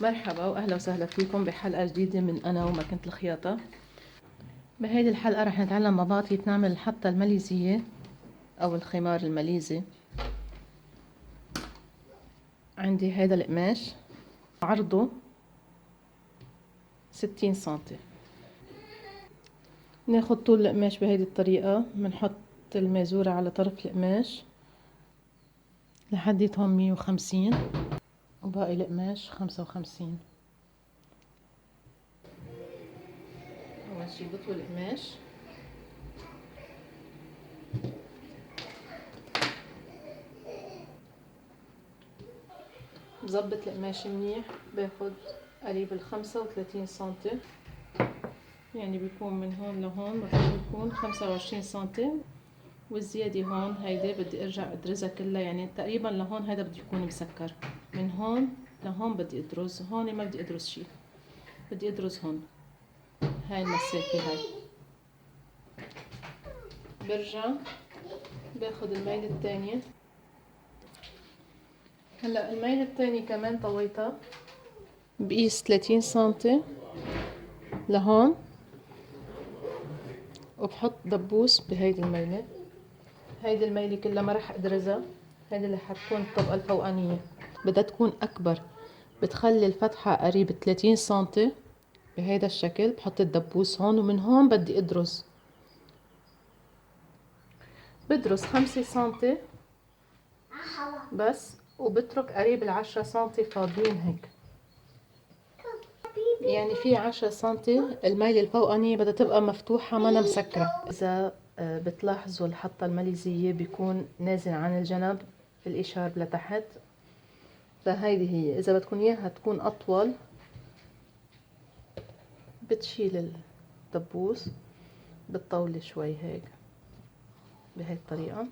مرحبا واهلا وسهلا فيكم بحلقه جديده من انا وماكينة الخياطه. بهيدي الحلقه رح نتعلم مع بعض كيف نعمل الحطه الماليزيه او الخمار الماليزي. عندي هيدا القماش عرضه 60 سنتي. ناخد طول القماش بهيدي الطريقه، بنحط المازوره على طرف القماش لحد هون 150 وباقي القماش 55. اول شي بطوي القماش، بظبط القماش منيح، باخد قريب 35 سنتي، يعني بيكون من هون لهون المفروض بيكون 25 سنتي، والزيادة هون هيدي بدي ارجع ادرزها كلها، يعني تقريبا لهون هيدا بده يكون مسكر، من هون لهون بدي ادرز، هون ما بدي ادرز شي، بدي ادرز هون هاي المسافة هاي. برجع باخد الميلة التانية. هلا الميلة التانية كمان طويتها، بقيس 30 سنتي لهون، وبحط دبوس بهيدي الميلة. هيدي الميلة كلها ما رح ادرزها، هيدي اللي حتكون الطبقة الفوقانية، بدها تكون اكبر، بتخلي الفتحة قريب 30 سنتي بهيدا الشكل. بحط الدبوس هون، ومن هون بدي ادرز، بدرز 5 سنتي بس، وبترك قريب 10 سنتي فاضيين هيك، يعني في 10 سنتي الميلة الفوقانية بدها تبقى مفتوحة ما مسكرة. إذا بتلاحظوا الحطة الماليزية بيكون نازل عن الجنب الإشارب لتحت، فهيدي هي. إذا بدكم إياها تكون أطول بتشيل الدبوس، بتطولي شوي هيك بهي الطريقة،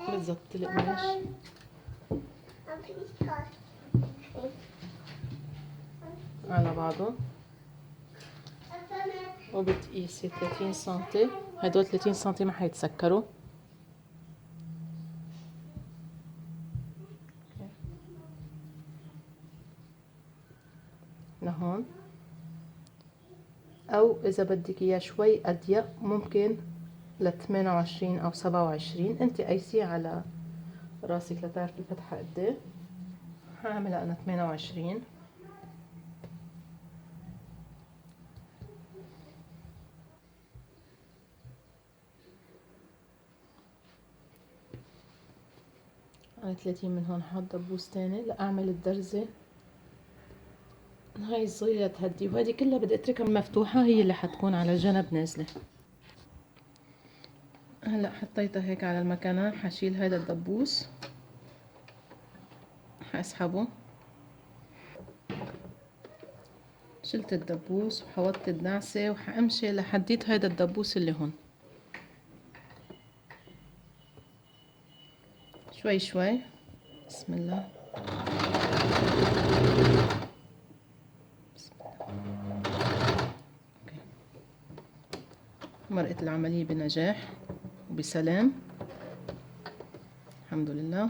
بتزبطي القماش على بعضه، وبتقيسي 30 سنتي. هدول 30 سنتي ما حيتسكروا. لهون، او اذا بدك اياه شوي اضيق ممكن ل 28 او 27، انت قيسيه على راسك لتعرفي الفتحة قد ايه. هعملها انا 28. على 30 من هون حاط دبوس تاني لاعمل الدرزة هاي الصغيرة تهدي، وهذه كلها بدي اتركها مفتوحة، هي اللي حتكون على الجنب نازلة. هلا حطيتها هيك على المكانة، حشيل هذا الدبوس، حاسحبه. شلت الدبوس وحوطت الدعسة، وحامشي لحديت هذا الدبوس اللي هون، شوي شوي. بسم الله. بسم الله. أوكي. مرقت العملية بنجاح وبسلام، الحمد لله.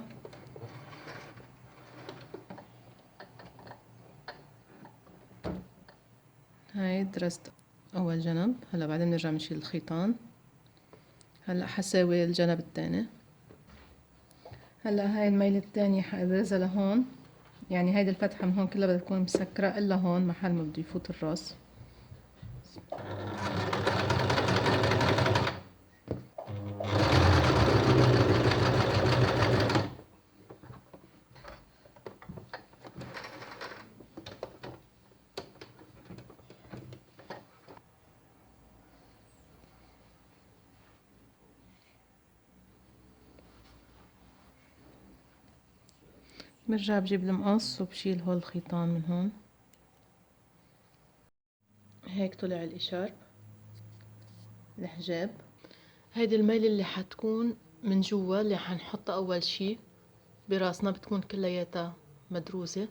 هاي درست اول جنب، هلا بعدين نرجع نشيل الخيطان. هلا حساوي الجنب الثاني. هلا هاي الميلة الثانية حادرزها لهون، يعني هيدي الفتحة من هون كلها بدها تكون مسكرة الا هون محل ما بده يفوت الراس. برجع بجيب المقص وبشيل هول الخيطان من هون. هيك طلع الإشارب الحجاب. هيدي الميلة اللي حتكون من جوا، اللي حنحطها أول شي براسنا، بتكون كلياتها مدروزة،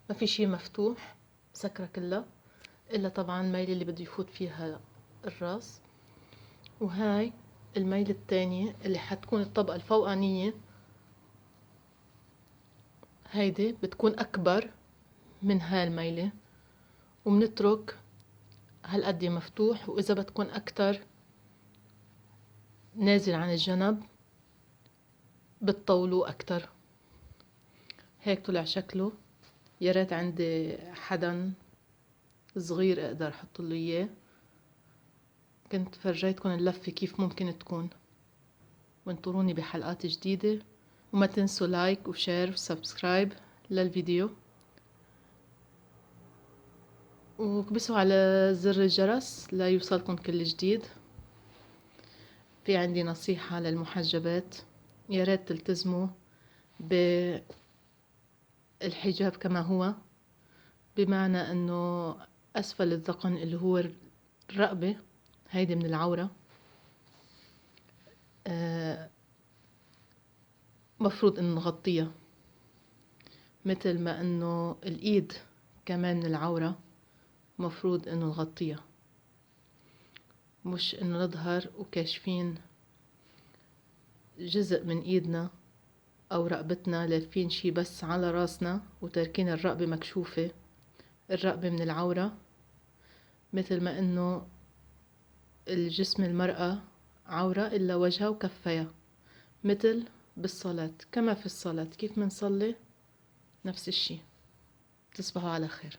ما في شي مفتوح، مسكرة كلها، إلا طبعا الميلة اللي بده يفوت فيها الراس. وهاي الميلة التانية اللي حتكون الطبقة الفوقانية، هيدي بتكون أكبر من هالميلة، وبنترك هالقد مفتوح، وإذا بتكون أكتر نازل عن الجنب بتطولوه أكتر. هيك طلع شكله. يا ريت عندي حدا صغير اقدر احطله اياه. كنت فرجيتكم اللفة كيف ممكن تكون. وانطروني بحلقات جديدة، وما تنسوا لايك وشير وسبسكرايب للفيديو، وكبسوا على زر الجرس لا يوصلكم كل جديد. في عندي نصيحة للمحجبات، يا ريت تلتزموا بالحجاب كما هو، بمعنى انه اسفل الذقن اللي هو الرقبة هيدي من العورة مفروض انه نغطيها، مثل ما انه الايد كمان من العورة مفروض انه نغطيها، مش انه نظهر وكاشفين جزء من ايدنا او رقبتنا، لافين شي بس على راسنا وتاركين الرقبة مكشوفة. الرقبة من العورة، مثل ما انه الجسم المرأة عورة الا وجهها وكفيها، مثل بالصلاة كما في الصلاة كيف منصلي نفس الشي. تصبحوا على خير.